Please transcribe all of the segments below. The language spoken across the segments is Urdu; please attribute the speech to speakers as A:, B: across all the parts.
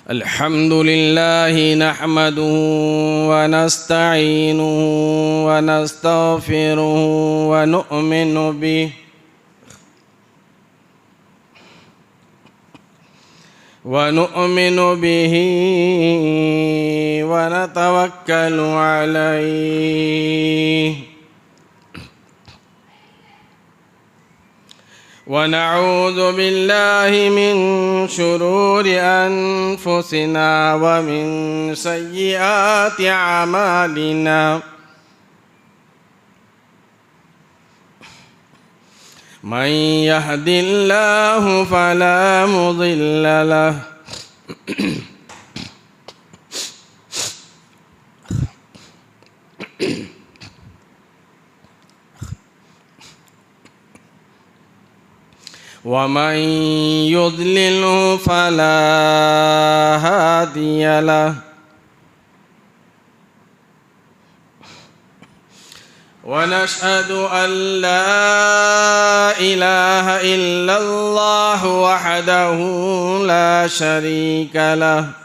A: الحمد لله نحمده ونستعينه ونستغفره ونؤمن به ونتوكل عليه ونعوذ بالله من شرور أنفسنا ومن سيئات أعمالنا من يهد الله فلا مضل له ومن يضلله فلا هادي له ونشهد أن لا إله إلا الله وحده لا شريك له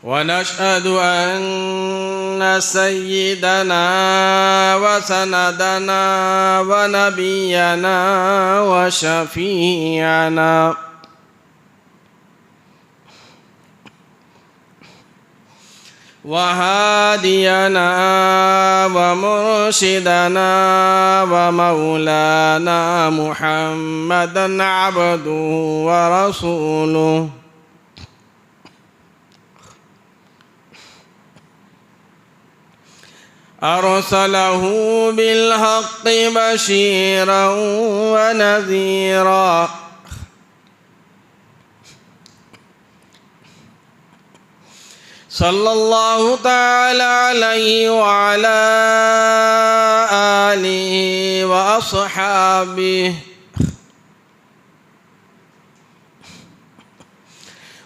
A: ونشهد أن سيدنا وسندنا ونبينا وشفيعنا وهادينا ومرشدنا ومولانا محمدا عبده ورسوله أرسله بالحق بشيرا ونذيرا صلى الله تعالى عليه وعلى آله وأصحابه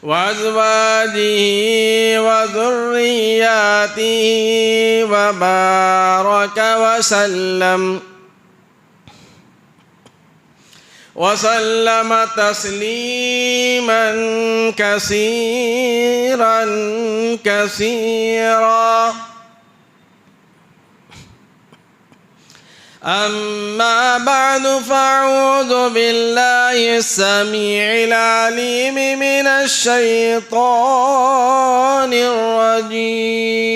A: وأزواجه وذرياته وبارك وسلم تسليما كثيرا أما بعد فأعوذ بالله السميع العليم من الشيطان الرجيم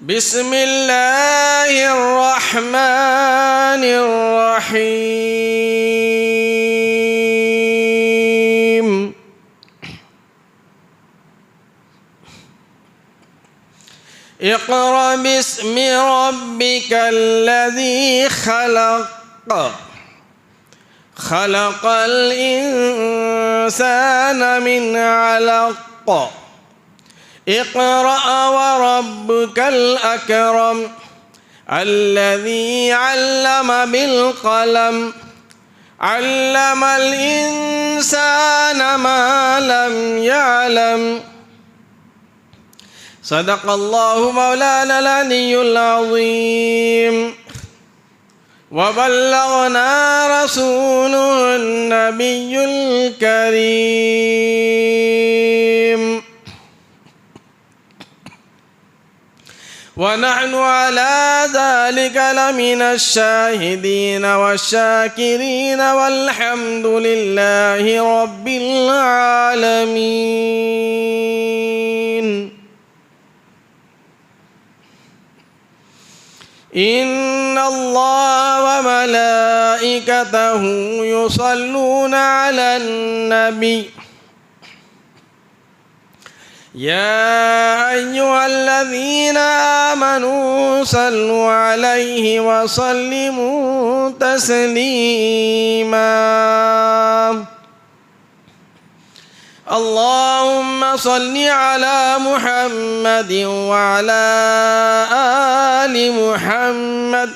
A: بسم الله الرحمن الرحيم اقرأ باسم ربك الذي خلق الإنسان من علق اقرأ وربك الأكرم الذي علم بالقلم علم الإنسان ما لم يعلم صدق الله مولانا العلي العظيم وبلغنا رسوله النبي الكريم ونحن على ذلك لمن الشاهدين والشاكرين والحمد لله رب العالمين إن الله وملائكته يصلون على النبي يا أيها الذين آمنوا صلوا عليه وسلموا تسليما اللهم صل على محمد وعلى آل محمد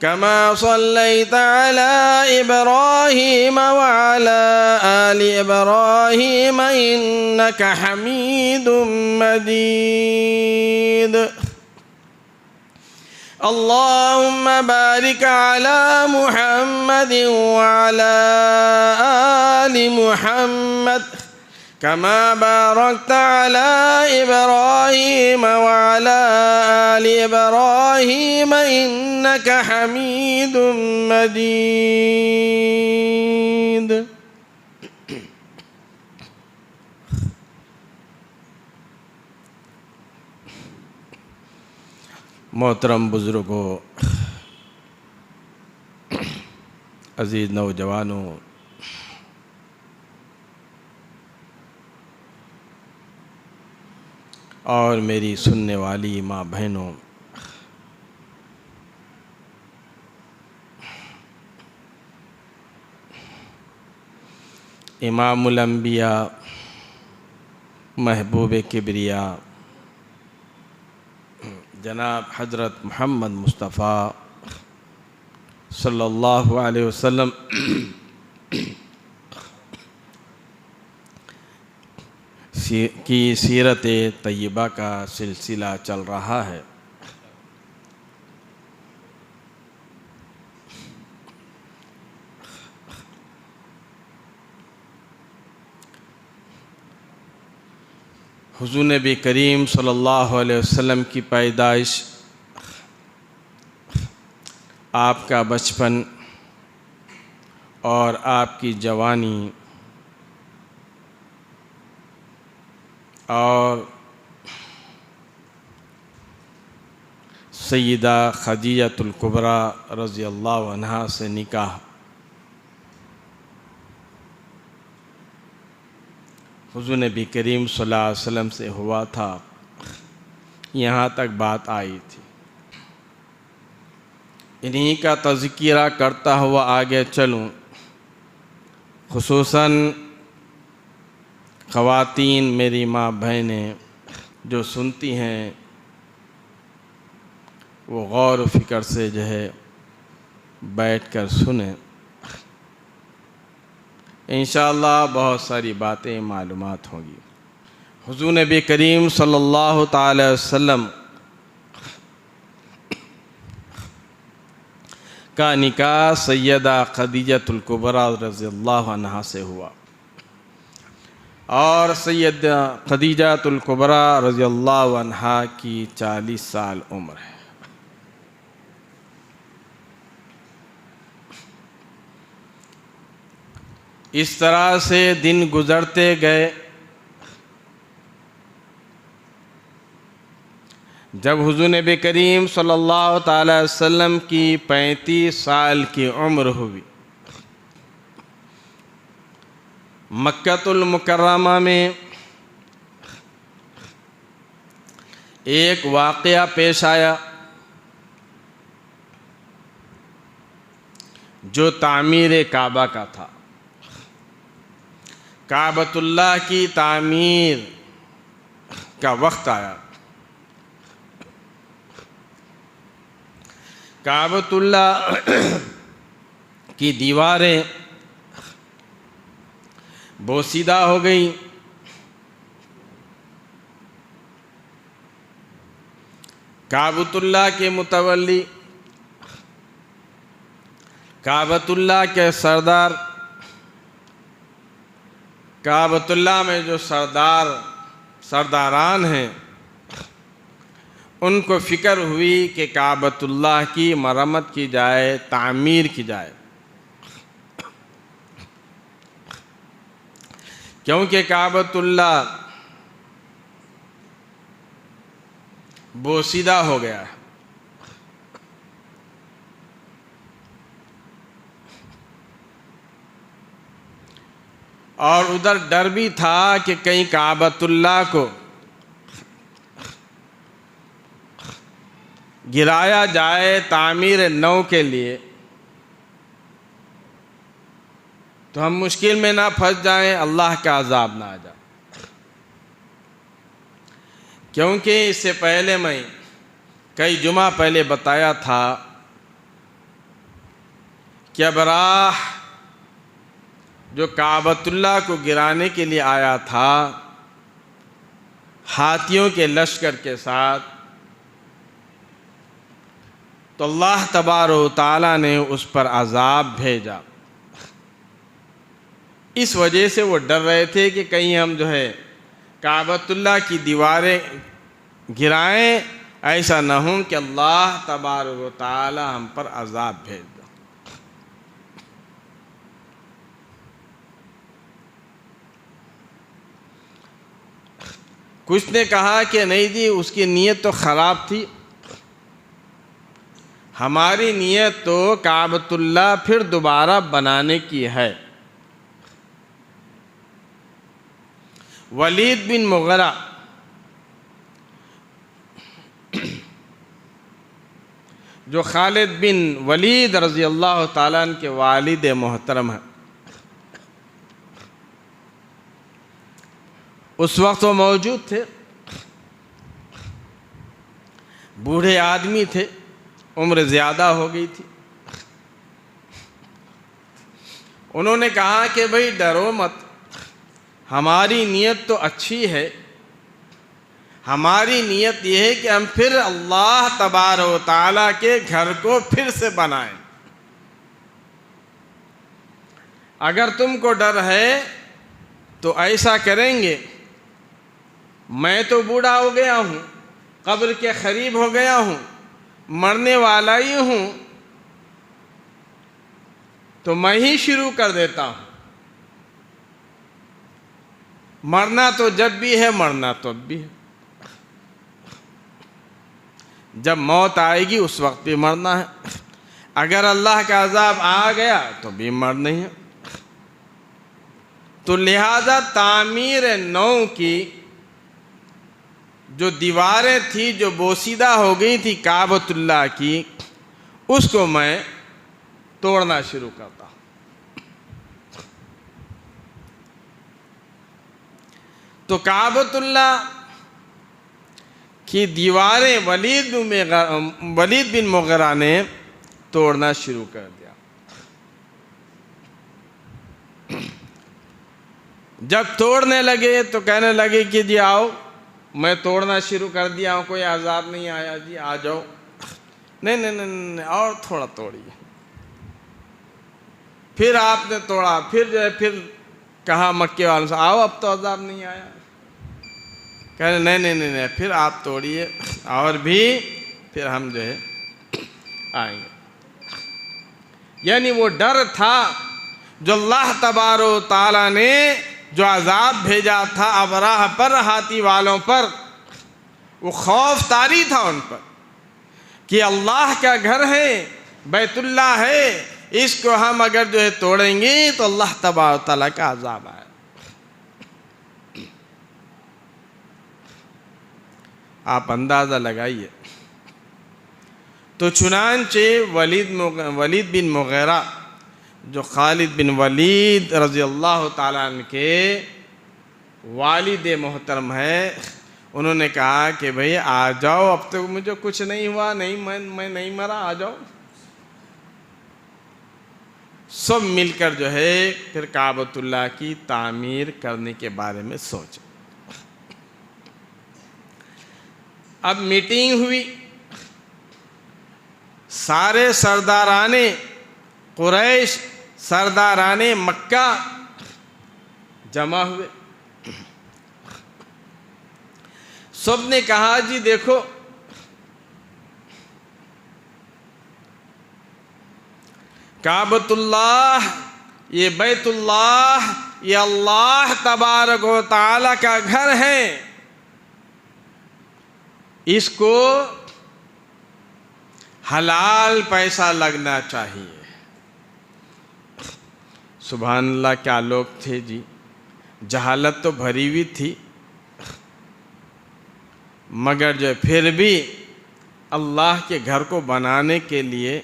A: كما صليت على إبراهيم وعلى آل إبراهيم إنك حميد مجيد. اللهم بارك على محمد وعلى آل محمد كما باركت على إبراهيم وعلى آل إبراهيم إنك حميد مجيد. محترم بزرگوں، عزیز نوجوانوں، اور میری سننے والی ماں بہنوں، امام الانبیاء، محبوب کبریا جناب حضرت محمد مصطفیٰ صلی اللہ علیہ وسلم کی سیرت طیبہ کا سلسلہ چل رہا ہے۔ حضور نبی کریم صلی اللہ علیہ وسلم کی پیدائش، آپ کا بچپن اور آپ کی جوانی اور سیدہ خدیجہ الکبریٰ رضی اللہ عنہا سے نکاح، حضور نبی کریم صلی اللہ علیہ وسلم سے ہوا تھا، یہاں تک بات آئی تھی۔ انہی کا تذکرہ کرتا ہوا آگے چلوں، خصوصاً خواتین، میری ماں بہنیں جو سنتی ہیں وہ غور و فکر سے بیٹھ کر سنیں، انشاءاللہ بہت ساری باتیں معلومات ہوں گی۔ حضور نبی کریم صلی اللہ تعالی وسلم کا نکاح سیدہ خدیجہ الکبریٰ رضی اللہ عنہا سے ہوا، اور سیدہ خدیجہ الکبریٰ رضی اللہ عنہا کی 40 سال عمر ہے۔ اس طرح سے دن گزرتے گئے، جب حضور نبی کریم صلی اللہ تعالی وسلم کی 35 سال کی عمر ہوئی، مکہ المکرمہ میں ایک واقعہ پیش آیا جو تعمیر کعبہ کا تھا۔ کعبۃ اللہ کی تعمیر کا وقت آیا۔ کعبۃ اللہ کی دیواریں بوسیدہ ہو گئی، کعبۃ اللہ کے متولی، کعبۃ اللہ کے سردار، کعبۃ اللہ میں جو سرداران ہیں، ان کو فکر ہوئی کہ کعبۃ اللہ کی مرمت کی جائے، تعمیر کی جائے، کیونکہ کعبۃ اللہ بوسیدہ ہو گیا ہے۔ اور ادھر ڈر بھی تھا کہ کہیں کعبۃ اللہ کو گرایا جائے تعمیر نو کے لیے تو ہم مشکل میں نہ پھنس جائیں، اللہ کا عذاب نہ آ جائے۔ کیونکہ اس سے پہلے میں کئی جمعہ پہلے بتایا تھا کہ ابراہ جو کعبۃ اللہ کو گرانے کے لیے آیا تھا ہاتھیوں کے لشکر کے ساتھ، تو اللہ تبارک و تعالیٰ نے اس پر عذاب بھیجا۔ اس وجہ سے وہ ڈر رہے تھے کہ کہیں ہم کعبۃ اللہ کی دیواریں گرائیں، ایسا نہ ہو کہ اللہ تبارک و تعالی ہم پر عذاب بھیج دے۔ کچھ نے کہا کہ نہیں جی، اس کی نیت تو خراب تھی، ہماری نیت تو کعبۃ اللہ پھر دوبارہ بنانے کی ہے۔ ولید بن مغیرہ جو خالد بن ولید رضی اللہ تعالیٰ عنہ کے والد محترم ہیں، اس وقت وہ موجود تھے، بوڑھے آدمی تھے، عمر زیادہ ہو گئی تھی۔ انہوں نے کہا کہ بھئی ڈرو مت، ہماری نیت تو اچھی ہے، ہماری نیت یہ ہے کہ ہم پھر اللہ تبارک و تعالیٰ کے گھر کو پھر سے بنائیں۔ اگر تم کو ڈر ہے تو ایسا کریں گے، میں تو بوڑھا ہو گیا ہوں، قبر کے قریب ہو گیا ہوں، مرنے والا ہی ہوں، تو میں ہی شروع کر دیتا ہوں۔ مرنا تو جب بھی ہے، مرنا تو اب بھی ہے، جب موت آئے گی اس وقت بھی مرنا ہے، اگر اللہ کا عذاب آ گیا تو بھی مرنا ہے۔ تو لہذا تعمیر نو کی جو دیواریں تھی جو بوسیدہ ہو گئی تھی کعبۃ اللہ کی، اس کو میں توڑنا شروع کرتا ہوں۔ تو کعبۃ اللہ کی دیواریں ولید بن مغیرہ نے توڑنا شروع کر دیا۔ جب توڑنے لگے تو کہنے لگے کہ جی آؤ، میں توڑنا شروع کر دیا ہوں، کوئی عذاب نہیں آیا، جی آ جاؤ۔ نہیں اور تھوڑا توڑیے۔ پھر آپ نے توڑا، پھر پھر کہا مکے والوں سے آؤ، اب تو عذاب نہیں آیا۔ کہنے نہیں پھر آپ توڑیے اور بھی، پھر ہم آئیں گے۔ یعنی وہ ڈر تھا جو اللہ تبارک و تعالیٰ نے جو عذاب بھیجا تھا ابراہ پر، ہاتھی والوں پر، وہ خوف طاری تھا ان پر کہ اللہ کا گھر ہے، بیت اللہ ہے، اس کو ہم اگر توڑیں گے تو اللہ تبارک و تعالیٰ کا عذاب آئے۔ آپ اندازہ لگائیے۔ تو چنانچہ ولید بن مغیرہ جو خالد بن ولید رضی اللہ تعالیٰ عنہ کے والد محترم ہے، انہوں نے کہا کہ بھئی آ جاؤ، اب تک مجھے کچھ نہیں ہوا، میں نہیں مرا، آ جاؤ۔ سب مل کر پھر کعبۃ اللہ کی تعمیر کرنے کے بارے میں سوچا۔ اب میٹنگ ہوئی، سارے سرداران قریش، سرداران مکہ جمع ہوئے۔ سب نے کہا جی دیکھو، کعبۃ اللہ، یہ بیت اللہ، یہ اللہ تبارک و تعالی کا گھر ہے، اس کو حلال پیسہ لگنا چاہیے۔ سبحان اللہ، کیا لوگ تھے جی، جہالت تو بھری ہوئی تھی، مگر پھر بھی اللہ کے گھر کو بنانے کے لیے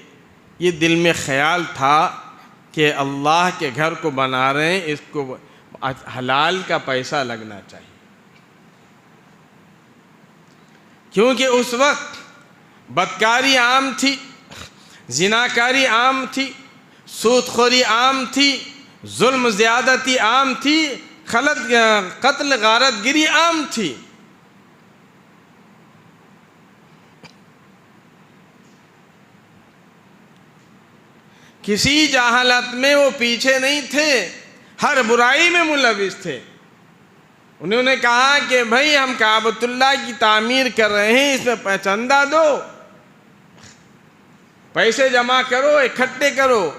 A: یہ دل میں خیال تھا کہ اللہ کے گھر کو بنا رہے ہیں، اس کو حلال کا پیسہ لگنا چاہیے۔ کیونکہ اس وقت بدکاری عام تھی، زناکاری عام تھی، سود خوری عام تھی، ظلم زیادتی عام تھی، قتل غارت گری عام تھی۔ کسی جہالت میں وہ پیچھے نہیں تھے، ہر برائی میں ملوث تھے۔ انہوں نے کہا کہ بھائی ہم کعبۃ اللہ کی تعمیر کر رہے ہیں، اس میں چندہ دو، پیسے جمع کرو، اکٹھے کرو،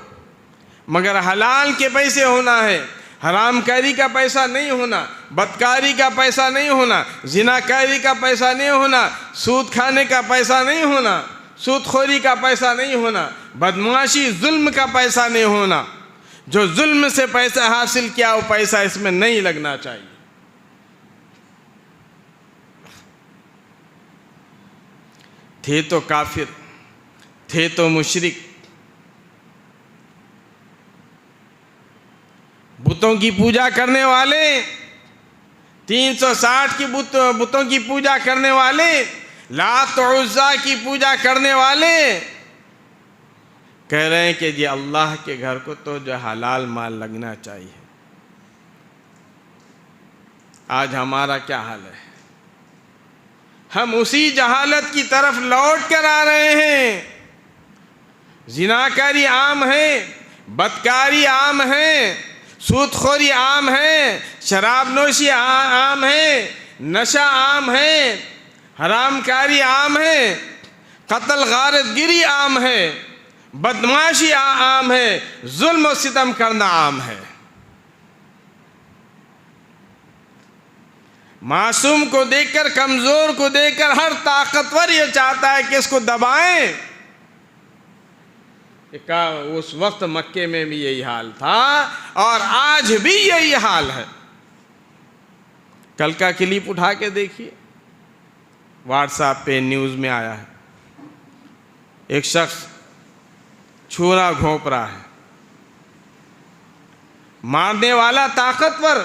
A: مگر حلال کے پیسے ہونا ہے، حرام کاری کا پیسہ نہیں ہونا، بدکاری کا پیسہ نہیں ہونا، زناکاری کا پیسہ نہیں ہونا، سود کھانے کا پیسہ نہیں ہونا، سود خوری کا پیسہ نہیں ہونا، بدمعاشی ظلم کا پیسہ نہیں ہونا۔ جو ظلم سے پیسہ حاصل کیا وہ پیسہ اس میں نہیں لگنا چاہیے۔ تھے تو کافر، تھے تو مشرک، بتوں کی پوجا کرنے والے، 360 کی بتوں کی پوجا کرنے والے، لات و عزا کی پوجا کرنے والے کہہ رہے ہیں کہ جی اللہ کے گھر کو تو جو حلال مال لگنا چاہیے۔ آج ہمارا کیا حال ہے؟ ہم اسی جہالت کی طرف لوٹ کر آ رہے ہیں۔ زناکاری عام ہے، بدکاری عام ہے، سود خوری عام ہے، شراب نوشی عام ہے، نشہ عام ہے، حرام کاری عام ہے، قتل غارت گری عام ہے، بدمعاشی عام ہے، ظلم و ستم کرنا عام ہے۔ معصوم کو دیکھ کر، کمزور کو دیکھ کر ہر طاقتور یہ چاہتا ہے کہ اس کو دبائیں۔ اس وقت مکے میں بھی یہی حال تھا اور آج بھی یہی حال ہے۔ کل کا کلپ اٹھا کے دیکھیے، واٹس ایپ پہ نیوز میں آیا ہے، ایک شخص چھورا گھونپ رہا ہے، مارنے والا طاقتور،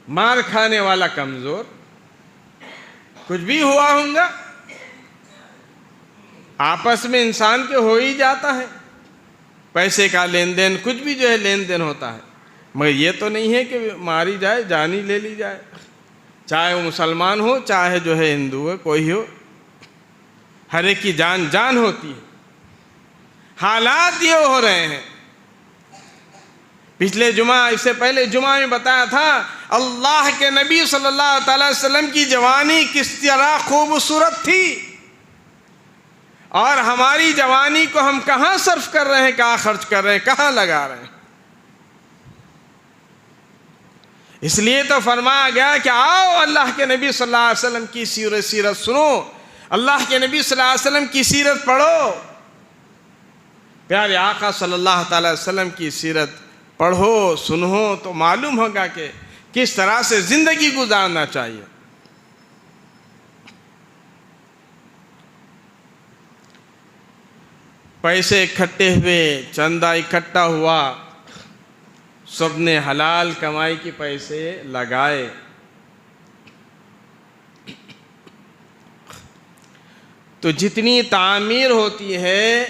A: مار کھانے والا کمزور۔ کچھ بھی ہوا ہوگا، آپس میں انسان کے ہو ہی جاتا ہے، پیسے کا لین دین، کچھ بھی جو ہے لین دین ہوتا ہے، مگر یہ تو نہیں ہے کہ ماری جائے، جان ہی لے لی جائے، چاہے وہ مسلمان ہو چاہے جو ہے ہندو ہے، کوئی ہو، ہر ایک کی جان جان ہوتی ہے۔ حالات یہ ہو رہے ہیں۔ پچھلے جمعہ، اس سے پہلے جمعہ میں بتایا تھا اللہ کے نبی صلی اللہ تعالی وسلم کی جوانی کس طرح خوبصورت تھی، اور ہماری جوانی کو ہم کہاں صرف کر رہے ہیں، کہاں خرچ کر رہے ہیں، کہاں لگا رہے ہیں۔ اس لیے تو فرمایا گیا کہ آؤ اللہ کے نبی صلی اللہ علیہ وسلم کی سیرت سنو، اللہ کے نبی صلی اللہ علیہ وسلم کی سیرت پڑھو، پیارے آقا صلی اللہ تعالی وسلم کی سیرت پڑھو، سنو، تو معلوم ہوگا کہ کس طرح سے زندگی گزارنا چاہیے۔ پیسے اکٹھے ہوئے، چندہ اکٹھا ہوا، سب نے حلال کمائی کے پیسے لگائے۔ تو جتنی تعمیر ہوتی ہے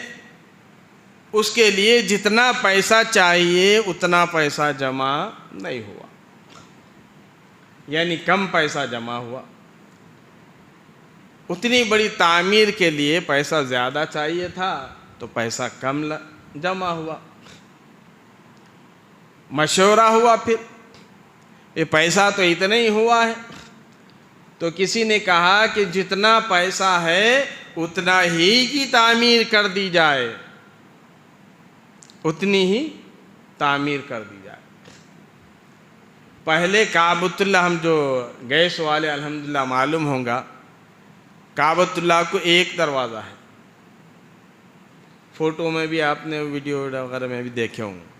A: اس کے لیے جتنا پیسہ چاہیے اتنا پیسہ جمع نہیں ہوا، یعنی کم پیسہ جمع ہوا۔ اتنی بڑی تعمیر کے لیے پیسہ زیادہ چاہیے تھا تو پیسہ کم جمع ہوا۔ مشورہ ہوا، پھر یہ پیسہ تو اتنا ہی ہوا ہے، تو کسی نے کہا کہ جتنا پیسہ ہے اتنا ہی کی تعمیر کر دی جائے، اتنی ہی تعمیر کر دی جائے۔ پہلے کعبۃ اللہ، ہم جو گیس والے الحمدللہ معلوم ہوگا، کعبۃ اللہ کو ایک دروازہ ہے، فوٹو میں بھی آپ نے ویڈیو وغیرہ میں بھی دیکھے ہوں گے۔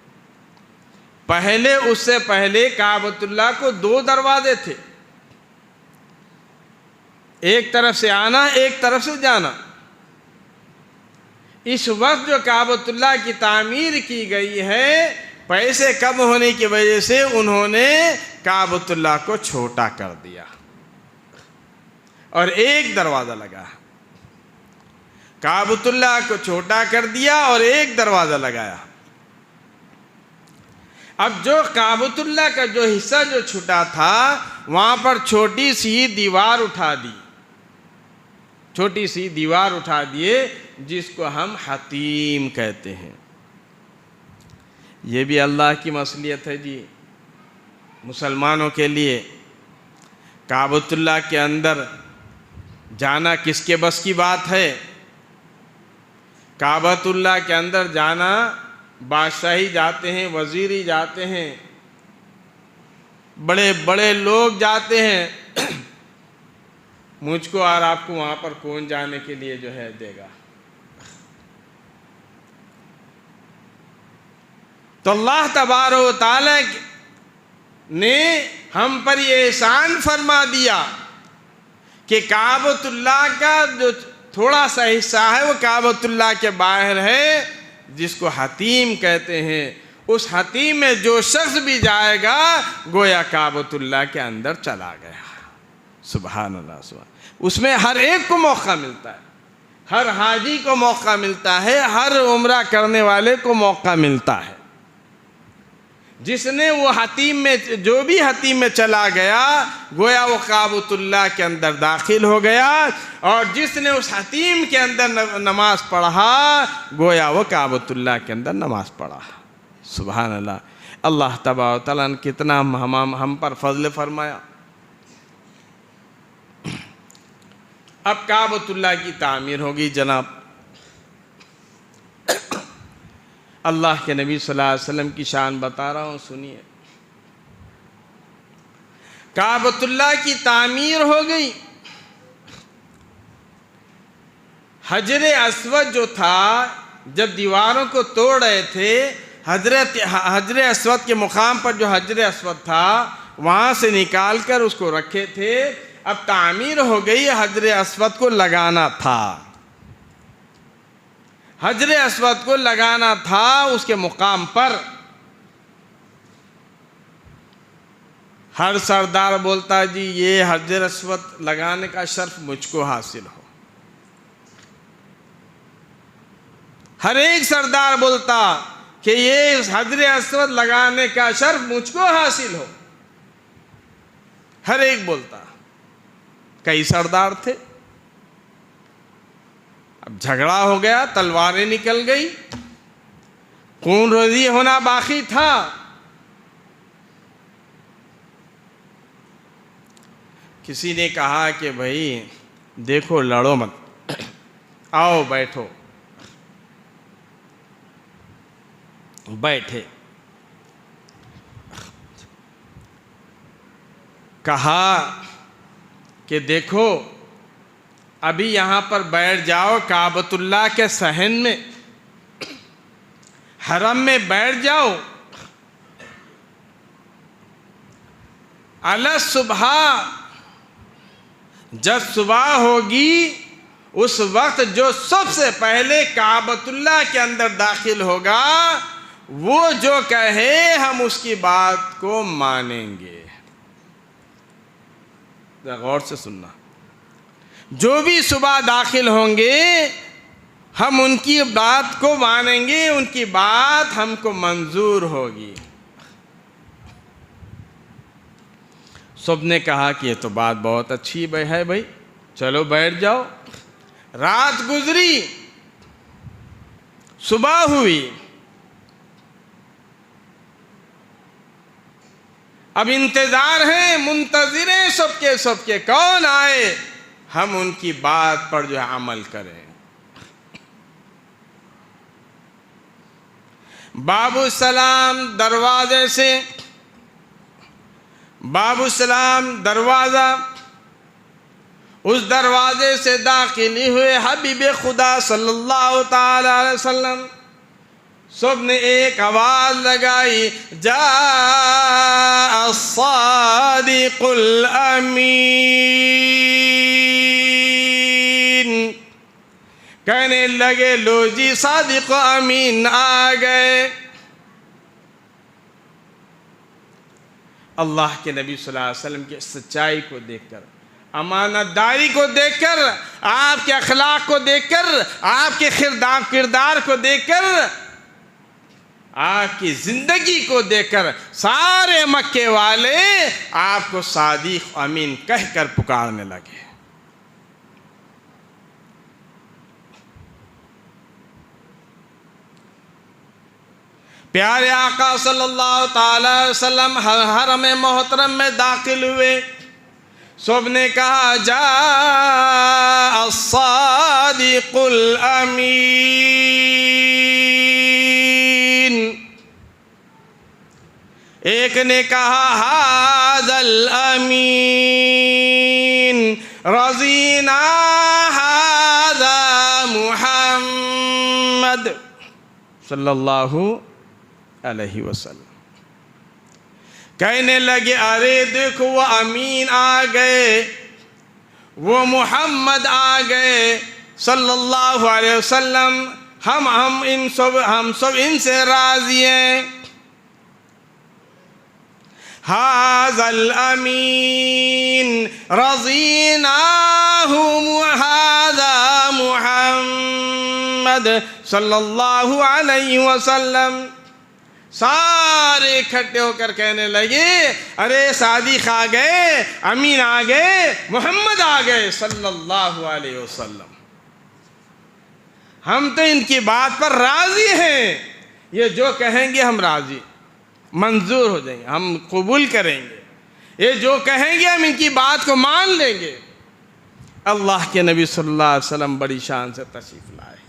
A: پہلے، اس سے پہلے کعبۃ اللہ کو 2 دروازے تھے، ایک طرف سے آنا، ایک طرف سے جانا۔ اس وقت جو کعبۃ اللہ کی تعمیر کی گئی ہے، پیسے کم ہونے کی وجہ سے انہوں نے کعبۃ اللہ کو چھوٹا کر دیا اور ایک دروازہ لگا۔ کعبۃ اللہ کو چھوٹا کر دیا اور ایک دروازہ لگایا۔ اب جو کعبۃ اللہ کا جو حصہ جو چھٹا تھا وہاں پر چھوٹی سی دیوار اٹھا دی، چھوٹی سی دیوار اٹھا دیے جس کو ہم حطیم کہتے ہیں۔ یہ بھی اللہ کی مصلحت ہے جی مسلمانوں کے لیے۔ کعبۃ اللہ کے اندر جانا کس کے بس کی بات ہے؟ کعبۃ اللہ کے اندر جانا بادشاہی جاتے ہیں، وزیری جاتے ہیں، بڑے بڑے لوگ جاتے ہیں، مجھ کو اور آپ کو وہاں پر کون جانے کے لیے جو ہے دے گا؟ تو اللہ تبارک و تعالیٰ نے ہم پر یہ احسان فرما دیا کہ کعبۃ اللہ کا جو تھوڑا سا حصہ ہے وہ کعبۃ اللہ کے باہر ہے، جس کو حطیم کہتے ہیں۔ اس حطیم میں جو شخص بھی جائے گا گویا کعبۃ اللہ کے اندر چلا گیا۔ سبحان اللہ سبحان۔ اس میں ہر ایک کو موقع ملتا ہے، ہر حاجی کو موقع ملتا ہے، ہر عمرہ کرنے والے کو موقع ملتا ہے۔ جس نے وہ حطیم میں جو بھی حطیم میں چلا گیا گویا وہ کعبۃ اللہ کے اندر داخل ہو گیا، اور جس نے اس حطیم کے اندر نماز پڑھا گویا وہ کعبۃ اللہ کے اندر نماز پڑھا۔ سبحان اللہ۔ اللہ تبارک و تعالیٰ نے کتنا ہم پر فضل فرمایا۔ اب کعبۃ اللہ کی تعمیر ہوگی جناب۔ اللہ کے نبی صلی اللہ علیہ وسلم کی شان بتا رہا ہوں، سنیے۔ کعبۃ اللہ کی تعمیر ہو گئی۔ حجر اسود جو تھا، جب دیواروں کو توڑ رہے تھے، حجر اسود کے مقام پر جو حجر اسود تھا وہاں سے نکال کر اس کو رکھے تھے۔ اب تعمیر ہو گئی، حجر اسود کو لگانا تھا، حجر اسود کو لگانا تھا اس کے مقام پر۔ ہر سردار بولتا جی یہ حجر اسود لگانے کا شرف مجھ کو حاصل ہو، ہر ایک سردار بولتا کہ یہ حجر اسود لگانے کا شرف مجھ کو حاصل ہو، ہر ایک بولتا۔ کئی سردار تھے، اب جھگڑا ہو گیا، تلواریں نکل گئی، خون ریزی ہونا باقی تھا۔ کسی نے کہا کہ بھائی دیکھو لڑو مت، آؤ بیٹھو۔ بیٹھے، کہا کہ دیکھو ابھی یہاں پر بیٹھ جاؤ، کعبۃ اللہ کے صحن میں، حرم میں بیٹھ جاؤ، علی صبح، جب صبح ہوگی اس وقت جو سب سے پہلے کعبۃ اللہ کے اندر داخل ہوگا وہ جو کہے ہم اس کی بات کو مانیں گے۔ غور سے سننا، جو بھی صبح داخل ہوں گے ہم ان کی بات کو مانیں گے، ان کی بات ہم کو منظور ہوگی۔ سب نے کہا کہ یہ تو بات بہت اچھی ہے بھائی، چلو بیٹھ جاؤ۔ رات گزری، صبح ہوئی، اب انتظار ہے، منتظر ہیں سب کے کون آئے، ہم ان کی بات پر جو عمل کریں۔ باب السلام دروازے سے، باب السلام دروازہ، اس دروازے سے داخل ہوئے حبیب خدا صلی اللہ تعالی علیہ وسلم۔ سب نے ایک آواز لگائی، جاء الصادق الامین، کہنے لگے لو جی صادق و امین آ گئے۔ اللہ کے نبی صلی اللہ علیہ وسلم کی سچائی کو دیکھ کر، امانت داری کو دیکھ کر، آپ کے اخلاق کو دیکھ کر، آپ کے کردار کو دیکھ کر آپ کی زندگی کو دیکھ کر سارے مکے والے آپ کو صادق امین کہہ کر پکارنے لگے۔ پیارے آقا صلی اللہ تعالی علیہ وسلم حرم محترم میں داخل ہوئے، سب نے کہا جاء الصادق الامین، ایک نے کہا ھذا الامین، رضینا ھذا محمد صلی اللہ علیہ وسلم۔ کہنے لگے ارے دیکھو وہ امین آ گئے، وہ محمد آ گئے صلی اللہ علیہ وسلم، ہم سب ان سے راضی ہیں۔ ھذا الامین رضیناہ ھذا محمد صلی اللہ علیہ وسلم۔ سارے اکٹھے ہو کر کہنے لگے ارے صادق آ گئے، امین آ گئے، محمد آ گئے صلی اللہ علیہ وسلم، ہم تو ان کی بات پر راضی ہیں، یہ جو کہیں گے ہم راضی، منظور ہو جائیں گے، ہم قبول کریں گے، یہ جو کہیں گے ہم ان کی بات کو مان لیں گے۔ اللہ کے نبی صلی اللہ علیہ وسلم بڑی شان سے تشریف لائے،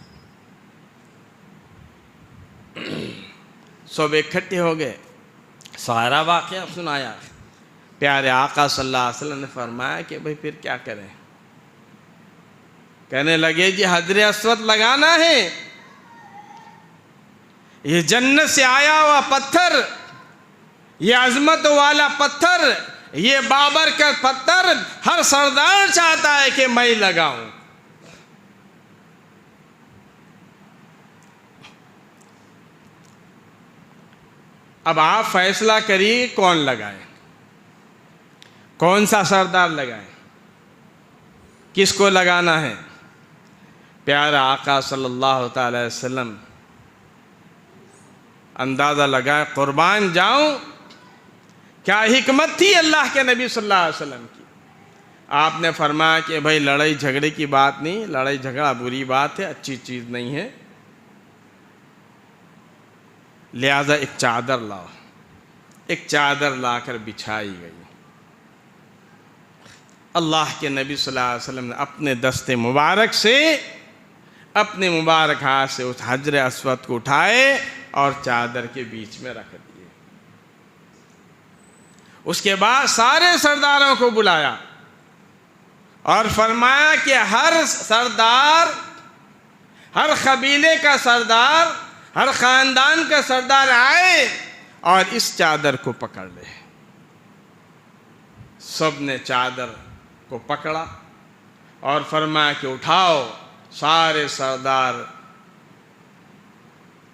A: سب اکٹھے ہو گئے، سارا واقعہ سنایا۔ پیارے آقا صلی اللہ علیہ وسلم نے فرمایا کہ بھئی پھر کیا کریں؟ کہنے لگے جی حجر اسود لگانا ہے، یہ جنت سے آیا ہوا پتھر، یہ عظمت والا پتھر، یہ بابرکت پتھر ہر سردار چاہتا ہے کہ میں لگاؤں۔ اب آپ فیصلہ کریے کون لگائے، کون سا سردار لگائے، کس کو لگانا ہے۔ پیارا آقا صلی اللہ تعالی وسلم اندازہ لگائے قربان جاؤں، کیا حکمت تھی اللہ کے نبی صلی اللہ علیہ وسلم کی۔ آپ نے فرمایا کہ بھائی لڑائی جھگڑے کی بات نہیں، لڑائی جھگڑا بری بات ہے، اچھی چیز نہیں ہے، لہذا ایک چادر لاؤ۔ ایک چادر لا کر بچھائی گئی۔ اللہ کے نبی صلی اللہ علیہ وسلم نے اپنے دست مبارک سے، اپنے مبارک ہاتھ سے اس حجر اسود کو اٹھائے اور چادر کے بیچ میں رکھ دیے۔ اس کے بعد سارے سرداروں کو بلایا اور فرمایا کہ ہر سردار، ہر قبیلے کا سردار، ہر خاندان کا سردار آئے اور اس چادر کو پکڑ لے۔ سب نے چادر کو پکڑا اور فرمایا کہ اٹھاؤ۔ سارے سردار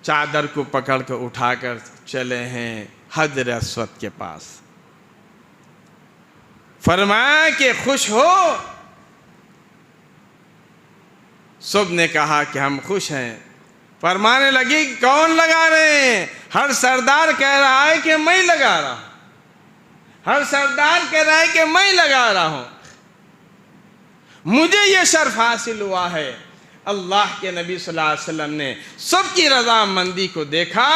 A: چادر کو پکڑ کر اٹھا کر چلے ہیں حجر اسود کے پاس۔ فرمایا کہ خوش ہو؟ سب نے کہا کہ ہم خوش ہیں۔ فرمانے لگی کون لگا رہے ہیں؟ ہر سردار کہہ رہا ہے کہ میں لگا رہا ہوں، ہر سردار کہہ رہا ہے کہ میں لگا رہا ہوں، مجھے یہ شرف حاصل ہوا ہے۔ اللہ کے نبی صلی اللہ علیہ وسلم نے سب کی رضامندی کو دیکھا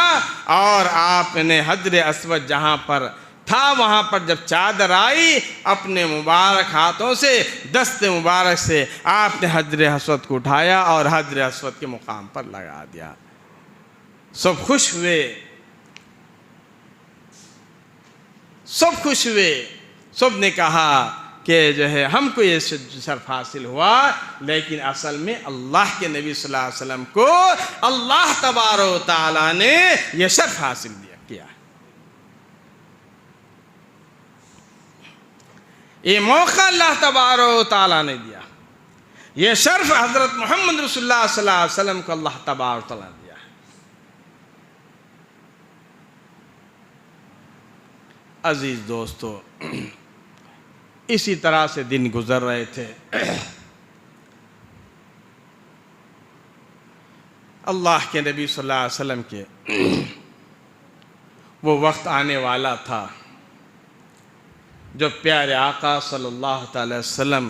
A: اور آپ نے حجر اسود جہاں پر تھا وہاں پر جب چادر آئی، اپنے مبارک ہاتھوں سے، دست مبارک سے آپ نے حجر اسود کو اٹھایا اور حجر اسود کے مقام پر لگا دیا۔ سب خوش ہوئے، سب خوش ہوئے، سب نے کہا کہ جو ہے ہم کو یہ شرف حاصل ہوا، لیکن اصل میں اللہ کے نبی صلی اللہ علیہ وسلم کو اللہ تبارک و تعالیٰ نے یہ شرف حاصل کیا۔ یہ موقع اللہ تبارک و تعالیٰ نے دیا، یہ شرف حضرت محمد رسول اللہ صلی اللہ علیہ وسلم کو اللہ تبارک و تعالیٰ نے دیا۔ عزیز دوستو، اسی طرح سے دن گزر رہے تھے۔ اللہ کے نبی صلی اللہ علیہ وسلم کے وہ وقت آنے والا تھا جو پیارے آقا صلی اللہ تعالی وسلم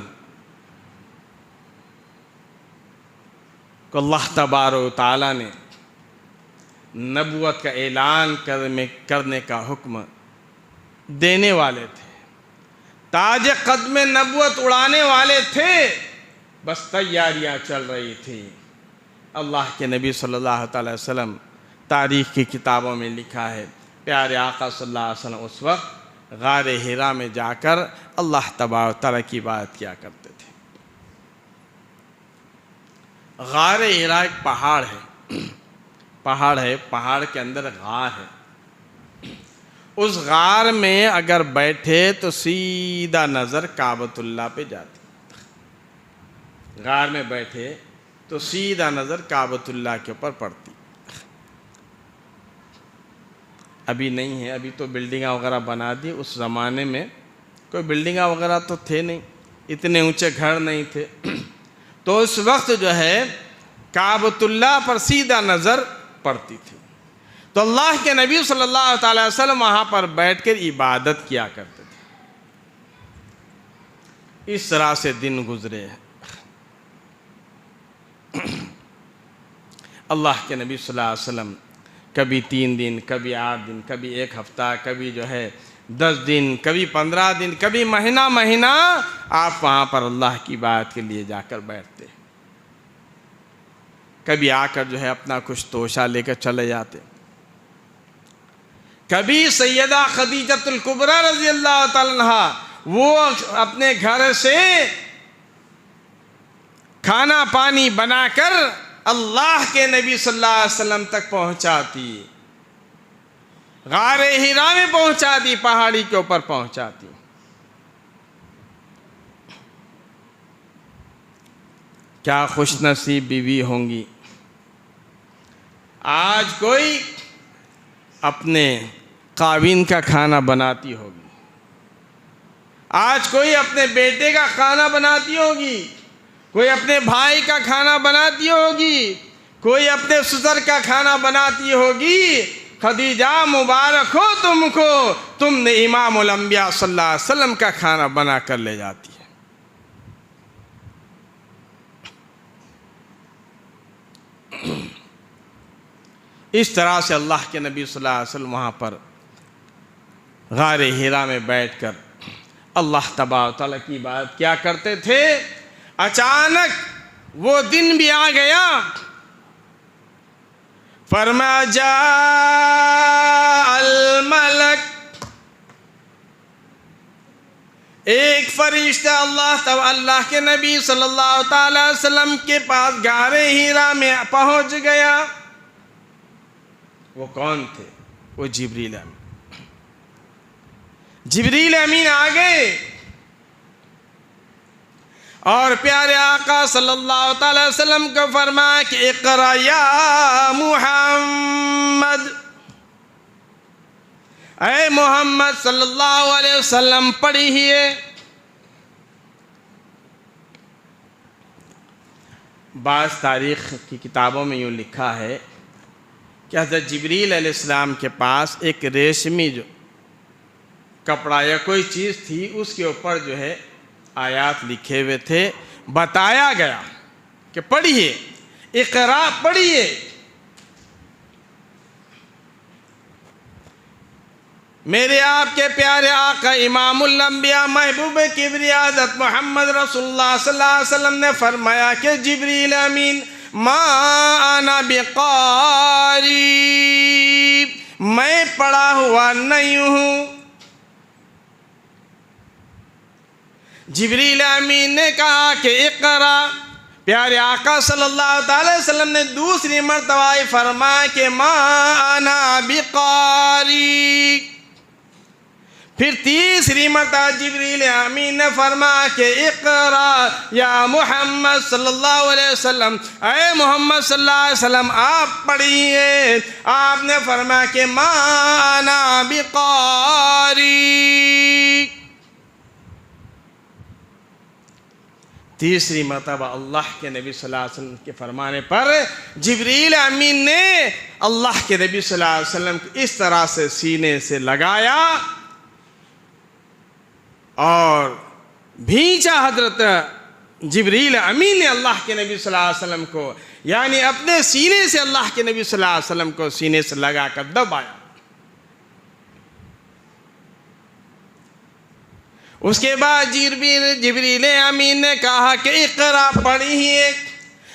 A: کو اللہ تبارک و تعالیٰ نے نبوت کا اعلان کرنے کا حکم دینے والے تھے، تاج قدم نبوت اڑانے والے تھے، بس تیاریاں چل رہی تھی۔ اللہ کے نبی صلی اللہ تعالی وسلم، تاریخ کی کتابوں میں لکھا ہے، پیارے آقا صلی اللہ علیہ وسلم اس وقت غار حرا میں جا کر اللہ تبارک و تعالیٰ کی عبادت کیا کرتے تھے۔ غار حرا ایک پہاڑ ہے، پہاڑ کے اندر غار ہے۔ اس غار میں اگر بیٹھے تو سیدھا نظر کعبۃ اللہ پہ جاتی، غار میں بیٹھے تو سیدھا نظر کعبۃ اللہ کے اوپر پڑتی۔ ابھی نہیں ہے، ابھی تو بلڈنگاں وغیرہ بنا دی، اس زمانے میں کوئی بلڈنگاں وغیرہ تو تھے نہیں، اتنے اونچے گھر نہیں تھے، تو اس وقت جو ہے کعبۃ اللہ پر سیدھا نظر پڑتی تھی۔ تو اللہ کے نبی صلی اللہ تعالی وسلم وہاں پر بیٹھ کر عبادت کیا کرتے تھے۔ اس طرح سے دن گزرے، اللہ کے نبی صلی اللہ علیہ وسلم کبھی 3 دن، کبھی 8 دن، کبھی 1 ہفتہ، کبھی جو ہے 10 دن، کبھی 15 دن، کبھی مہینہ آپ وہاں پر اللہ کی بات کے لیے جا کر بیٹھتے، کبھی آ کر جو ہے اپنا کچھ توشہ لے کر چلے جاتے، کبھی سیدہ خدیجۃ الکبریٰ رضی اللہ تعالیٰ عنہا وہ اپنے گھر سے کھانا پانی بنا کر اللہ کے نبی صلی اللہ علیہ وسلم تک پہنچاتی، غار حرا میں پہنچاتی، پہاڑی کے اوپر پہنچاتی۔ کیا خوش نصیب بیوی ہوں گی۔ آج کوئی اپنے خاوند کا کھانا بناتی ہوگی، آج کوئی اپنے بیٹے کا کھانا بناتی ہوگی، کوئی اپنے بھائی کا کھانا بناتی ہوگی، کوئی اپنے سسر کا کھانا بناتی ہوگی۔ خدیجہ مبارک ہو تم کو، تم نے امام الانبیاء صلی اللہ علیہ وسلم کا کھانا بنا کر لے جاتی ہے۔ اس طرح سے اللہ کے نبی صلی اللہ علیہ وسلم وہاں پر غار حرا میں بیٹھ کر اللہ تبارک و تعالیٰ کی عبادت کیا کرتے تھے۔ اچانک وہ دن بھی آ گیا، فرمایا جاء الملک، ایک فرشتہ اللہ کے نبی صلی اللہ تعالی وسلم کے پاس غار حرا میں پہنچ گیا۔ وہ کون تھے؟ وہ جبریل امین۔ جبریل امین آ گئے اور پیارے آقا صلی اللہ تعالی وسلم کو فرمایا کہ اقرأ یا محمد، اے محمد صلی اللہ علیہ وسلم پڑھیے۔ بعض تاریخ کی کتابوں میں یوں لکھا ہے کہ حضرت جبریل علیہ السلام کے پاس ایک ریشمی جو کپڑا یا کوئی چیز تھی، اس کے اوپر جو ہے آیات لکھے ہوئے تھے، بتایا گیا کہ پڑھیے، اقرا پڑھیے۔ میرے آپ کے پیارے آقا امام الانبیاء محبوب کبریاء حضرت محمد رسول اللہ صلی اللہ علیہ وسلم نے فرمایا کہ جبریل امین ما انا بقاری، میں پڑھا ہوا نہیں ہوں۔ جبریل امین نے کہا کہ اقرا، پیارے آقا صلی اللہ تعالی وسلم نے دوسری مرتبہ فرمایا کہ ما انا بقاری، پھر تیسری مرتبہ جبریل امین نے فرمایا کہ اقرا یا محمد صلی اللہ علیہ وسلم، اے محمد صلی اللہ علیہ وسلم آپ پڑھیے۔ آپ نے فرمایا کہ ما انا بقاری۔ تیسری مرتبہ اللہ کے نبی صلی اللہ علیہ وسلم کے فرمانے پر جبریل امین نے اللہ کے نبی صلی اللہ علیہ وسلم کو اس طرح سے سینے سے لگایا اور بھینچا حضرت جبریل امین نے اللہ کے نبی صلی اللہ علیہ وسلم کو، یعنی اپنے سینے سے اللہ کے نبی صلی اللہ علیہ وسلم کو سینے سے لگا کر دبایا۔ اس کے بعد جبریل امین نے کہا کہ اقرا پڑھیے۔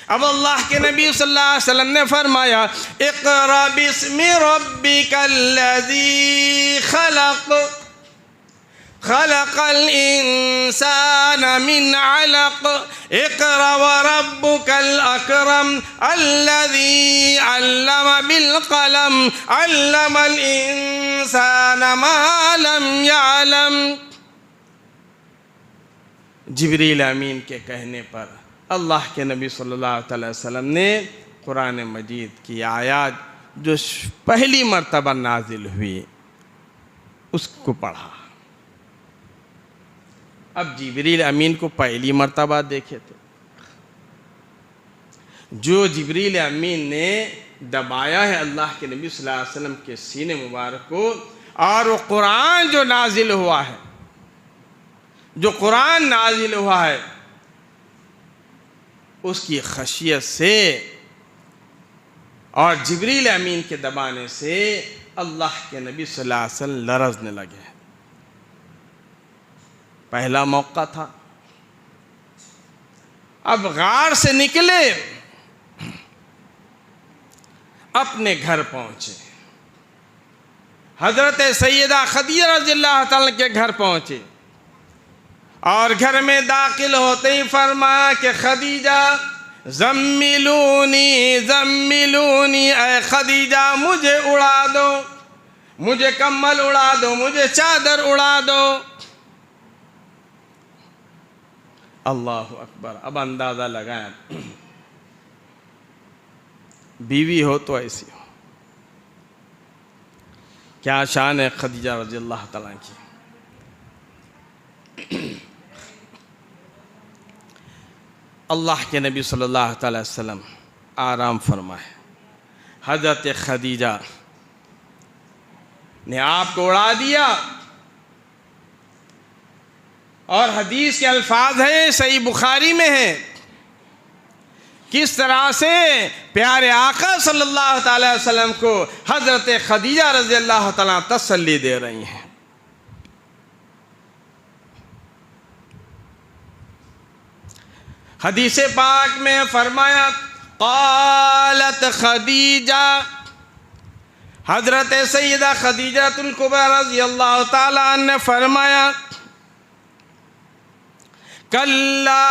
A: اب اللہ کے نبی صلی اللہ علیہ وسلم نے فرمایا اقرا بسم ربک الذی خلق خلق الانسان من علق اقرا وربک الاکرم الذی علم بالقلم علم الانسان ما لم یعلم۔ جبریل امین کے کہنے پر اللہ کے نبی صلی اللہ علیہ وسلم نے قرآن مجید کی آیات جو پہلی مرتبہ نازل ہوئی اس کو پڑھا۔ اب جبریل امین کو پہلی مرتبہ دیکھے تھے، جو جبریل امین نے دبایا ہے اللہ کے نبی صلی اللہ علیہ وسلم کے سینے مبارک کو، اور وہ قرآن جو نازل ہوا ہے، جو قرآن نازل ہوا ہے، اس کی خشیت سے اور جبریل امین کے دبانے سے اللہ کے نبی صلی اللہ علیہ وسلم لرزنے لگے۔ پہلا موقع تھا۔ اب غار سے نکلے، اپنے گھر پہنچے، حضرت سیدہ خدیجہ رضی اللہ تعالیٰ کے گھر پہنچے، اور گھر میں داخل ہوتے ہی فرمایا کہ خدیجہ زملونی زملونی، اے خدیجہ مجھے اڑا دو، مجھے کمبل اڑا دو، مجھے چادر اڑا دو۔ اللہ اکبر۔ اب اندازہ لگائیں، بیوی ہو تو ایسی ہو، کیا شان ہے خدیجہ رضی اللہ تعالیٰ کی۔ اللہ کے نبی صلی اللہ تعالی وسلم آرام فرمائے، حضرت خدیجہ نے آپ کو اڑا دیا، اور حدیث کے الفاظ ہیں، صحیح بخاری میں ہے، کس طرح سے پیارے آقا صلی اللہ تعالی وسلم کو حضرت خدیجہ رضی اللہ تعالیٰ تسلی دے رہی ہیں۔ حدیث پاک میں فرمایا قالت خدیجہ، حضرت سیدہ خدیجہ الکبریٰ رضی اللہ تعالیٰ عنہ نے فرمایا کلا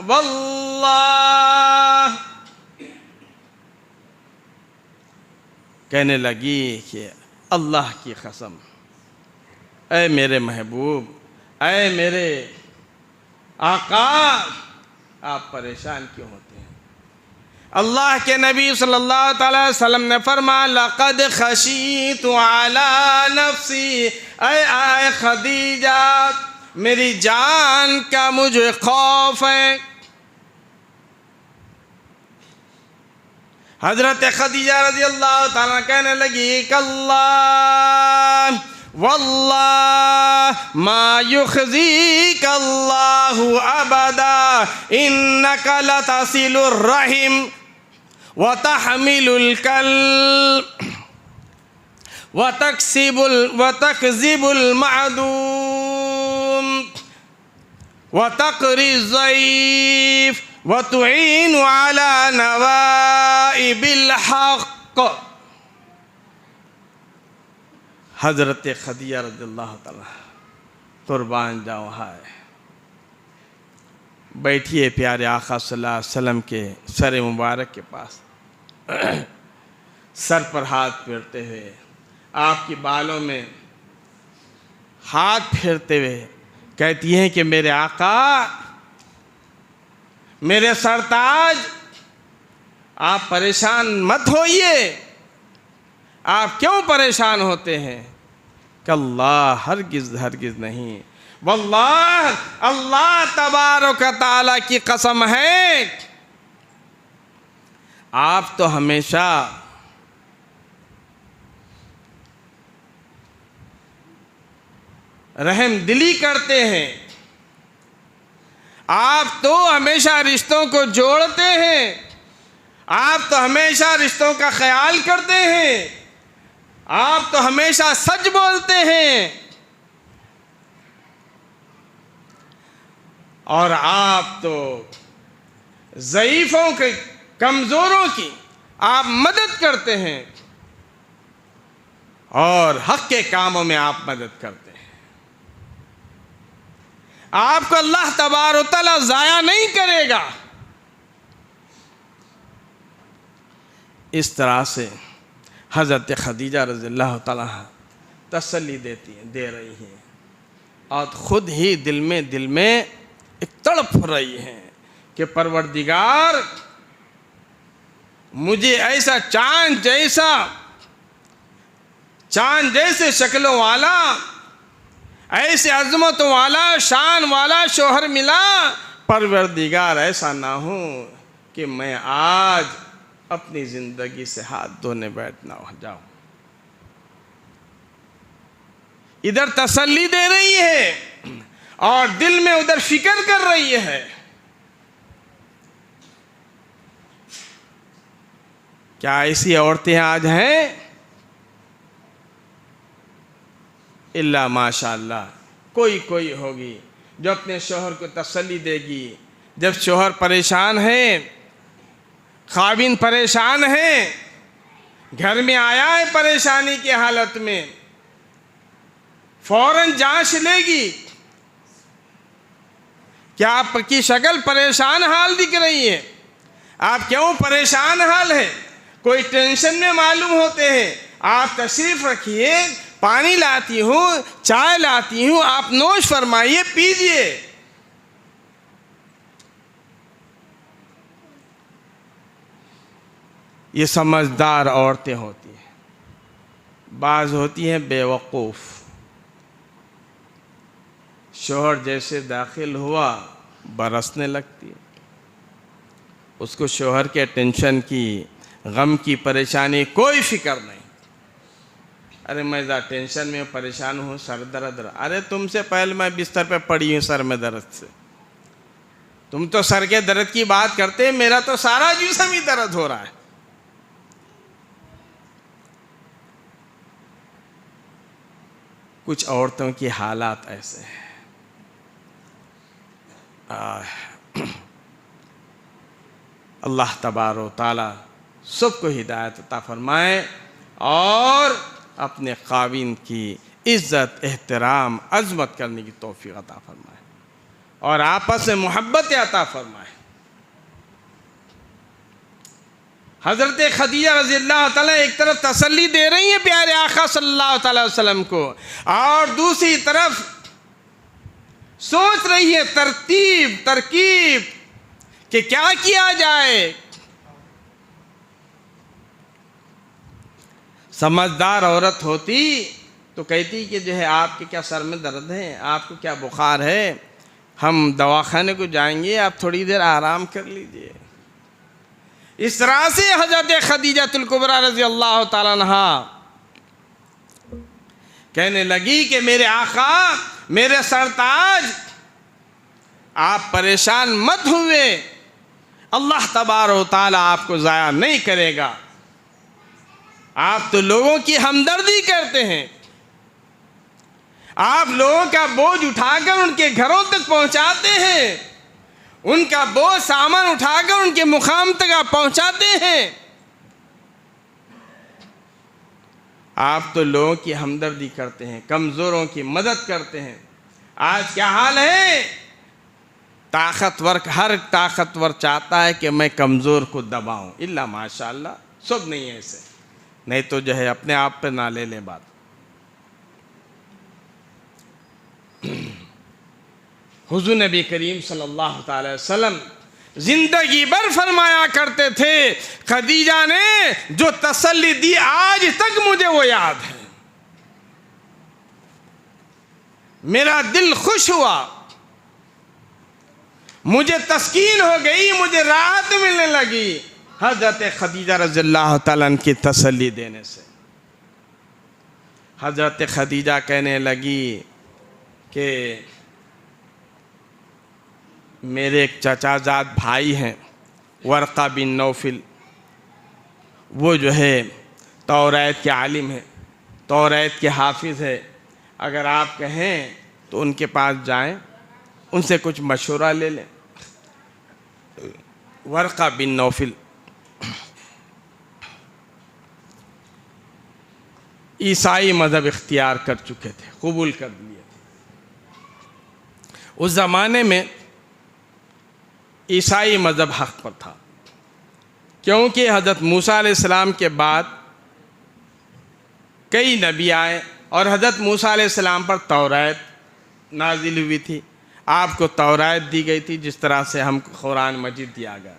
A: واللہ، کہنے لگی کہ اللہ کی قسم، اے میرے محبوب، اے میرے آقا، آپ پریشان کیوں ہوتے ہیں؟ اللہ کے نبی صلی اللہ تعالی وسلم نے فرمایا لقد خشیت علی نفسی، اے خدیجہ میری جان کا مجھے خوف ہے۔ حضرت خدیجہ رضی اللہ تعالیٰ کہنے لگی کاللہ واللہ ما یخزیک اللہ ابدا انک لتصل الرحم وتحمل الکل وتکذب المعدوم وتقری الضیف وتعین علی نوائب الحق۔ حضرت خدیجہ رضی اللہ تعالیٰ قربان جاؤ، ہائے، بیٹھیے پیارے آقا صلی اللہ علیہ وسلم کے سر مبارک کے پاس، سر پر ہاتھ پھیرتے ہوئے، آپ کی بالوں میں ہاتھ پھیرتے ہوئے کہتی ہیں کہ میرے آقا، میرے سرتاج، آپ پریشان مت ہوئیے، آپ کیوں پریشان ہوتے ہیں؟ کہ اللہ ہرگز ہرگز نہیں، واللہ اللہ تبارک و تعالیٰ کی قسم ہے، آپ تو ہمیشہ رحم دلی کرتے ہیں، آپ تو ہمیشہ رشتوں کو جوڑتے ہیں، آپ تو ہمیشہ رشتوں کا خیال کرتے ہیں، آپ تو ہمیشہ سچ بولتے ہیں، اور آپ تو ضعیفوں کے، کمزوروں کی آپ مدد کرتے ہیں، اور حق کے کاموں میں آپ مدد کرتے ہیں۔ آپ کو اللہ تبارک و تعالیٰ ضائع نہیں کرے گا۔ اس طرح سے حضرت خدیجہ رضی اللہ تعالیٰ تسلی دے رہی ہیں، اور خود ہی دل میں ایک تڑپ رہی ہیں کہ پروردگار مجھے ایسا چاند جیسے شکلوں والا، ایسے عظمتوں والا، شان والا شوہر ملا، پروردگار ایسا نہ ہو کہ میں آج اپنی زندگی سے ہاتھ دھونے بیٹھنا ہو جاؤں۔ ادھر تسلی دے رہی ہے اور دل میں ادھر فکر کر رہی ہے۔ کیا ایسی عورتیں آج ہیں؟ الا ماشاء اللہ، کوئی ہوگی جو اپنے شوہر کو تسلی دے گی۔ جب شوہر پریشان ہے، خاوند پریشان ہے، گھر میں آیا ہے پریشانی کی حالت میں، فوراً جانچ لے گی، کیا آپ کی شکل پریشان حال دکھ رہی ہے؟ آپ کیوں پریشان حال ہے؟ کوئی ٹینشن میں معلوم ہوتے ہیں، آپ تشریف رکھیے، پانی لاتی ہوں، چائے لاتی ہوں، آپ نوش فرمائیے، پیجئے۔ یہ سمجھدار عورتیں ہوتی ہیں۔ بعض ہوتی ہیں بے وقوف، شوہر جیسے داخل ہوا برسنے لگتی ہے، اس کو شوہر کے ٹینشن کی، غم کی، پریشانی کوئی فکر نہیں۔ ارے میں ذرا ٹینشن میں پریشان ہوں، سر درد، ارے تم سے پہلے میں بستر پہ پڑی ہوں سر میں درد سے، تم تو سر کے درد کی بات کرتے ہیں، میرا تو سارا جسم ہی درد ہو رہا ہے۔ کچھ عورتوں کی حالات ایسے ہیں۔ اللہ تبارک و تعالی سب کو ہدایت عطا فرمائے اور اپنے خاوند کی عزت، احترام، عظمت کرنے کی توفیق عطا فرمائے اور آپس میں محبت عطا فرمائے۔ حضرت خدیجہ رضی اللہ تعالیٰ ایک طرف تسلی دے رہی ہیں پیارے آقا صلی اللہ تعالی وسلم کو، اور دوسری طرف سوچ رہی ہے ترکیب کہ کیا کیا جائے۔ سمجھدار عورت ہوتی تو کہتی کہ جو ہے آپ کے کیا سر میں درد ہے، آپ کو کیا بخار ہے، ہم دواخانے کو جائیں گے، آپ تھوڑی دیر آرام کر لیجئے۔ اس طرح سے حضرت خدیجہ الکبریٰ رضی اللہ تعالیٰ عنہا کہنے لگی کہ میرے آقا، میرے سرتاج، آپ پریشان مت ہوئے، اللہ تبارک و تعالیٰ آپ کو ضائع نہیں کرے گا۔ آپ تو لوگوں کی ہمدردی کرتے ہیں، آپ لوگوں کا بوجھ اٹھا کر ان کے گھروں تک پہنچاتے ہیں، ان کا بوجھ سامان اٹھا کر ان کے مقام تک آپ پہنچاتے ہیں۔ آپ تو لوگوں کی ہمدردی کرتے ہیں، کمزوروں کی مدد کرتے ہیں۔ آج کیا حال ہے؟ ہر طاقتور چاہتا ہے کہ میں کمزور کو دباؤں، الا ماشاءاللہ سب نہیں ایسے، نہیں تو جو ہے اپنے آپ پہ نہ لے لیں بات۔ حضور نبی کریم صلی اللہ تعالی وسلم زندگی بھر فرمایا کرتے تھے، خدیجہ نے جو تسلی دی آج تک مجھے وہ یاد ہے۔ میرا دل خوش ہوا، مجھے تسکین ہو گئی، مجھے راحت ملنے لگی حضرت خدیجہ رضی اللہ تعالیٰ عنہ کی تسلی دینے سے۔ حضرت خدیجہ کہنے لگی کہ میرے ایک چچا زاد بھائی ہیں ورقہ بن نوفل، وہ جو ہے توریت کے عالم ہے، توریت کے حافظ ہے، اگر آپ کہیں تو ان کے پاس جائیں، ان سے کچھ مشورہ لے لیں۔ ورقہ بن نوفل عیسائی مذہب اختیار کر چکے تھے، قبول کر لیے تھے۔ اس زمانے میں عیسائی مذہب حق پر تھا، کیونکہ حضرت موسیٰ علیہ السلام کے بعد کئی نبی آئے اور حضرت موسیٰ علیہ السلام پر توریت نازل ہوئی تھی، آپ کو توریت دی گئی تھی جس طرح سے ہم کو قرآن مجید دیا گیا،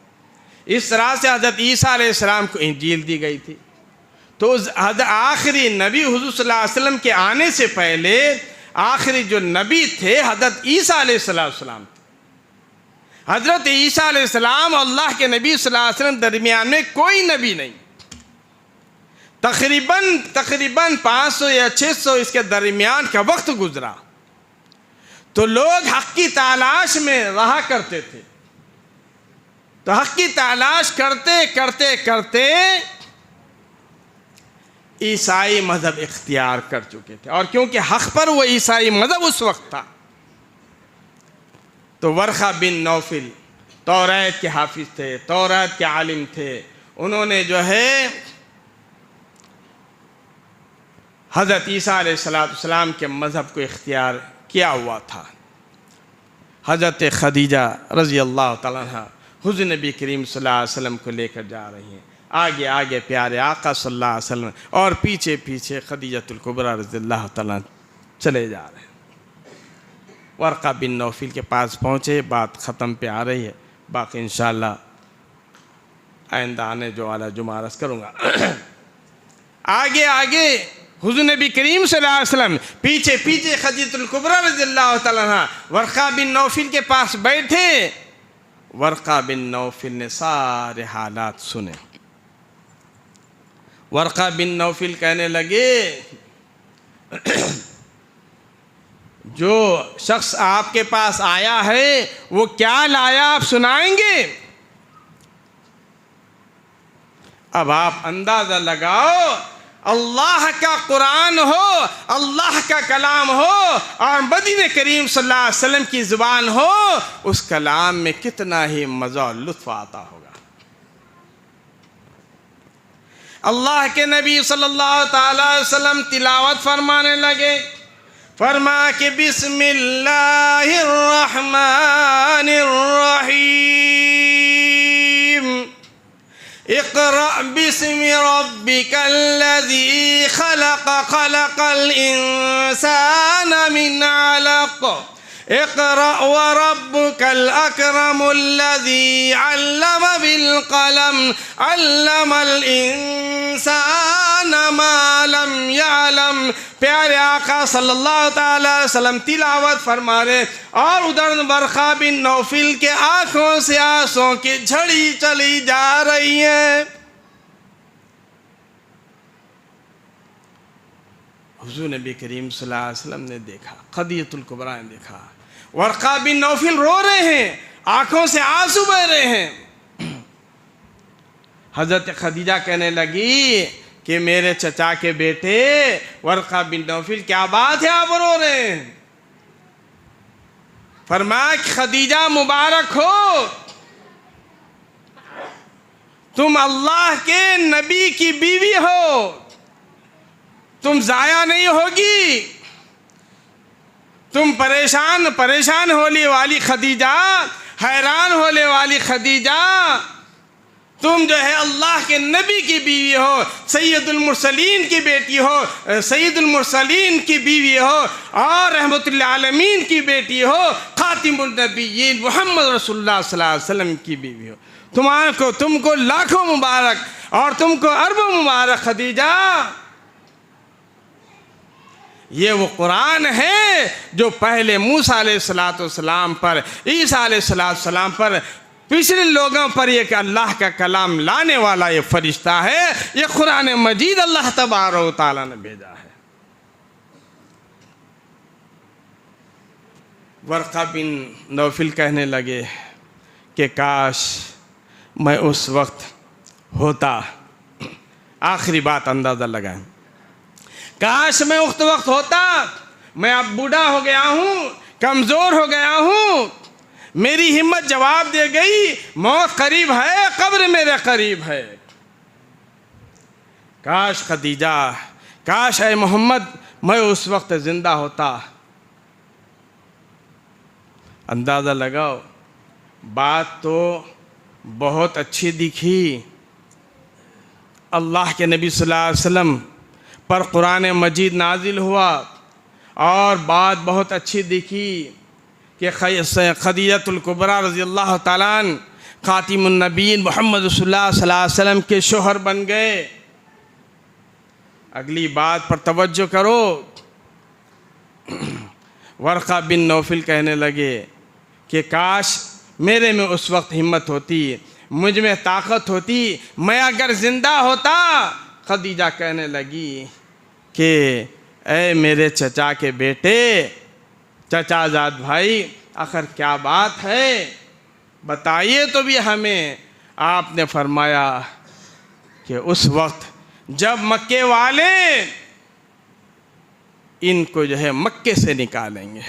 A: اس طرح سے حضرت عیسیٰ علیہ السلام کو انجیل دی گئی تھی۔ تو آخری نبی حضور صلی اللہ علیہ وسلم کے آنے سے پہلے آخری جو نبی تھے حضرت عیسیٰ علیہ السلام تھے۔ حضرت عیسیٰ علیہ السلام اور اللہ کے نبی صلی اللہ علیہ وسلم درمیان میں کوئی نبی نہیں، تقریباً 500 یا 600 اس کے درمیان کا وقت گزرا، تو لوگ حق کی تلاش میں رہا کرتے تھے، تو حق کی تلاش کرتے کرتے کرتے عیسائی مذہب اختیار کر چکے تھے، اور کیونکہ حق پر وہ عیسائی مذہب اس وقت تھا، تو ورقہ بن نوفل توریت کے حافظ تھے، توریت کے عالم تھے، انہوں نے جو ہے حضرت عیسیٰ علیہ السلام کے مذہب کو اختیار کیا ہوا تھا۔ حضرت خدیجہ رضی اللہ تعالیٰ عنہ حضور نبی کریم صلی اللہ علیہ وسلم کو لے کر جا رہی ہیں، آگے آگے پیارے آقا صلی اللہ علیہ وسلم، اور پیچھے پیچھے خدیجۃ الکبریٰ رضی اللہ تعالیٰ چلے جا رہے ہیں۔ ورقہ بن نوفل کے پاس پہنچے، بات ختم پہ آ رہی ہے، باقی انشاءاللہ آئندہ آنے جو والا جمعہ عرض کروں گا۔ آگے آگے حضور نبی کریم صلی اللہ علیہ وسلم، پیچھے پیچھے خدیجۃ الکبریٰ رضی اللہ تعالیٰ عنہ ورقہ بن نوفل کے پاس بیٹھے۔ ورقہ بن نوفل نے سارے حالات سنے۔ ورقہ بن نوفل کہنے لگے جو شخص آپ کے پاس آیا ہے وہ کیا لایا، آپ سنائیں گے؟ اب آپ اندازہ لگاؤ، اللہ کا قرآن ہو، اللہ کا کلام ہو، اور مدینہ کریم صلی اللہ علیہ وسلم کی زبان ہو، اس کلام میں کتنا ہی مزہ اور لطف آتا ہوگا۔ اللہ کے نبی صلی اللہ تعالی علیہ وسلم تلاوت فرمانے لگے، فرما کہ بسم اللہ الرحمن الرحیم، اقرأ باسم ربک الذی خلق، خلق الانسان من علق، اقرأ وربك الأكرم الذي علم بالقلم، علم الإنسان ما لم يعلم۔ پیارے آقا صلی اللہ تعالی علیہ وسلم تلاوت فرما رہے، اور ادھر ورقہ بن نوفل کے آنکھوں سے آنسوں کی جھڑی چلی جا رہی ہے۔ حضور نبی کریم صلی اللہ علیہ وسلم نے دیکھا، خدیجۃ الکبریٰ نے دیکھا، ورقہ بن نوفل رو رہے ہیں، آنکھوں سے آنسو بہہ رہے ہیں۔ حضرت خدیجہ کہنے لگی کہ میرے چچا کے بیٹے ورقہ بن نوفل، کیا بات ہے آپ رو رہے ہیں؟ فرمایا کہ خدیجہ مبارک ہو، تم اللہ کے نبی کی بیوی ہو، تم ضائع نہیں ہوگی، تم پریشان ہونے والی خدیجہ، حیران ہونے والی خدیجہ، تم جو ہے اللہ کے نبی کی بیوی ہو، سید المرسلین کی بیٹی ہو، سید المرسلین کی بیوی ہو، اور رحمت للعالمین کی بیٹی ہو، خاتم النبیین محمد رسول اللہ صلی اللہ علیہ وسلم کی بیوی ہو۔ تم کو لاکھوں مبارک اور تم کو اربوں مبارک خدیجہ۔ یہ وہ قرآن ہے جو پہلے موسیٰ علیہ السلام پر، عیسیٰ علیہ السلام پر، پچھلے لوگوں پر یہ کہ اللہ کا کلام لانے والا یہ فرشتہ ہے، یہ قرآن مجید اللہ تبارک و تعالیٰ نے بھیجا ہے۔ ورقہ بن نوفل کہنے لگے کہ کاش میں اس وقت ہوتا، آخری بات اندازہ لگائیں، کاش میں اس وقت ہوتا، میں اب بوڑھا ہو گیا ہوں، کمزور ہو گیا ہوں، میری ہمت جواب دے گئی، موت قریب ہے، قبر میرے قریب ہے۔ کاش خدیجہ، کاش اے محمد میں اس وقت زندہ ہوتا۔ اندازہ لگاؤ، بات تو بہت اچھی دکھی، اللہ کے نبی صلی اللہ علیہ وسلم پر قرآن مجید نازل ہوا، اور بات بہت اچھی دکھی کہ خدیجۃ الکبریٰ رضی اللہ تعالیٰ عنہ خاتم النبیین محمد رسول اللہ صلی اللہ علیہ وسلم کے شوہر بن گئے۔ اگلی بات پر توجہ کرو، ورقہ بن نوفل کہنے لگے کہ کاش میرے میں اس وقت ہمت ہوتی، مجھ میں طاقت ہوتی، میں اگر زندہ ہوتا۔ خدیجہ کہنے لگی کہ اے میرے چچا کے بیٹے، چچا زاد بھائی، آخر کیا بات ہے، بتائیے تو بھی ہمیں۔ آپ نے فرمایا کہ اس وقت جب مکے والے ان کو جو ہے مکے سے نکالیں گے،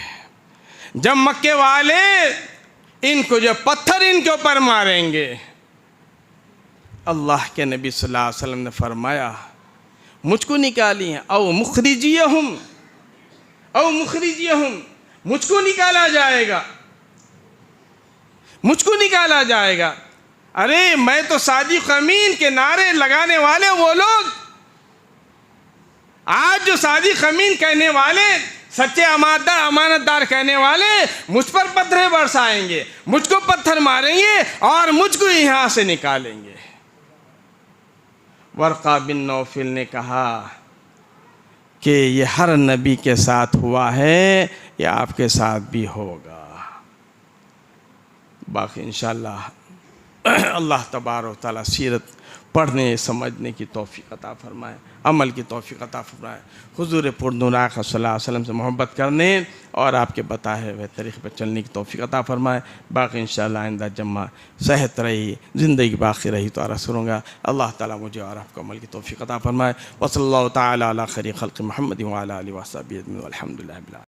A: جب مکے والے ان کو جو پتھر ان کے اوپر ماریں گے، اللہ کے نبی صلی اللہ علیہ وسلم نے فرمایا مجھ کو نکالی ہیں، او مخرجیہم، او مخرجیہم، مجھ کو نکالا جائے گا، مجھ کو نکالا جائے گا۔ ارے میں تو صادق امین کے نعرے لگانے والے وہ لوگ، آج جو صادق امین کہنے والے، سچے امانت دار کہنے والے مجھ پر پتھریں برسائیں گے، مجھ کو پتھر ماریں گے اور مجھ کو یہاں سے نکالیں گے۔ ورقہ بن نوفل نے کہا کہ یہ ہر نبی کے ساتھ ہوا ہے، یہ آپ کے ساتھ بھی ہوگا۔ باقی انشاءاللہ اللہ تبارک و تعالیٰ سیرت پڑھنے سمجھنے کی توفیق عطا فرمائے، عمل کی توفیق عطا فرمائے، حضور پرنور آقا صلی اللہ علیہ وسلم سے محبت کرنے اور آپ کے بتائے ہوئے طریقے پر چلنے کی توفیق عطا فرمائے۔ باقی انشاءاللہ آئندہ جمعہ صحت رہی، زندگی باقی رہی تو عرض کروں گا۔ اللہ تعالیٰ مجھے اور آپ کو عمل کی توفیق عطا فرمائے۔ وصلی اللہ تعالیٰ علی خیر خلق محمد وعلی آلہ وصحبہ اجمعین والحمد للہ رب العالمین۔